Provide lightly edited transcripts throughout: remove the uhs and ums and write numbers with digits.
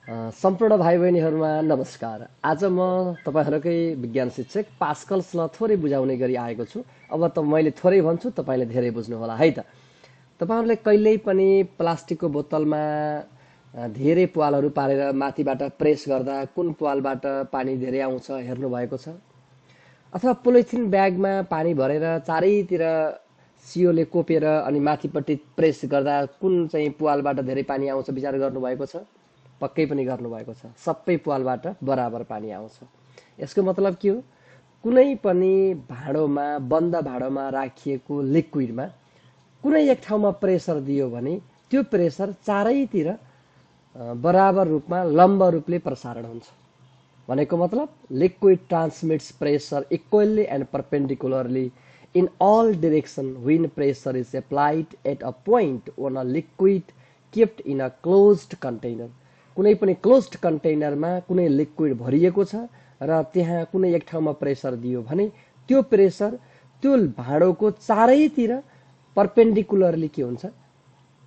सम्पूर्ण भाइ बहिनीहरूमा नमस्कार। आज म तपाईँहरूकै विज्ञान शिक्षक पास्कल्स ल थोरै बुझाउने गरी आएको छु। अब त मैले थोरै भन्छु, तपाईँले धेरै बुझ्नुहोला है त। तपाईँहरूले कहिल्यै पनि प्लास्टिकको बोतलमा धेरै प्वालहरू पारेर माथिबाट प्रेस गर्दा कुन प्वालबाट पानी धेरै आउँछ हेर्नु भएको छ? अथवा पोलिथिन ब्यागमा पानी भरेर चारैतिर सियोले कोपेर अनि माथिपट्टि प्रेस गर्दा कुन चाहिँ प्वालबाट धेरै पानी आउँछ विचार गर्नुभएको छ? पक्कै पनि गर्नुभएको छ। सबै प्वालबाट बराबर पानी आउँछ। यसको मतलब के हो? कुनै पनि भाँडोमा, बन्द भाँडोमा राखिएको लिक्विडमा कुनै एक ठाउँमा प्रेसर दियो भने त्यो प्रेसर चारैतिर बराबर रूपमा लम्ब रूपले प्रसारण हुन्छ। भनेको मतलब liquid transmits pressure equally and perpendicularly in all direction when pressure is applied at a point on a liquid kept in a closed container. कुनै पनि क्लोज्ड कन्टेनरमा कुनै लिक्विड भरिएको छ र त्यहाँ कुनै एक ठाउँमा प्रेसर दियो भने त्यो प्रेसर त्यो भाँडोको चारैतिर परपेन्डिकुलरली के हुन्छ?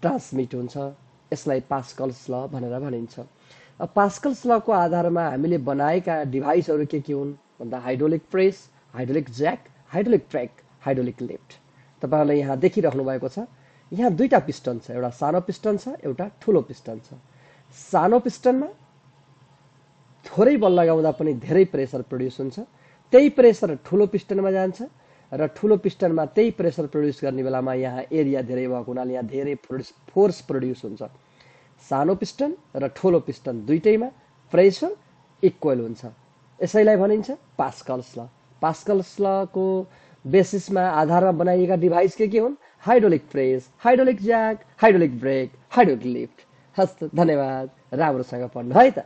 ट्रान्समिट हुन्छ। यसलाई पास्कल्स ल भनेर भनिन्छ। पास्कल्स लको आधारमा हामीले बनाएका डिभाइसहरू के हुन् भन्दा hydraulic press, hydraulic jack, hydraulic track, hydraulic lift. तपाईहरुले यहाँ देखिराख्नु भएको छ। यहाँ दुईटा पिस्टन छ, एउटा सानो पिस्टन छ, एउटा ठूलो पिस्टन छ। सानो पिस्टनमा थोरै बल लगाउँदा पनि धेरै प्रेसर प्रोड्युस हुन्छ। त्यही प्रेसर ठूलो पिस्टनमा जान्छ र ठूलो पिस्टनमा त्यही प्रेसर प्रोड्युस गर्ने बेलामा यहाँ एरिया धेरै भएको हुनाले यहाँ धेरै फोर्स प्रोड्युस हुन्छ। सानो पिस्टन र ठूलो पिस्टन दुईटैमा प्रेसर इक्वल हुन्छ। यसैलाई भनिन्छ पास्कल्स ल। पास्कल्स लको बेसिसमा आधारमा बनाइएका डिभाइस के हुन्? Hydraulic press, hydraulic jack, hydraulic brake, hydraulic lift. हस्त, धन्यवाद। राम्रोसँग पढ्नु है त।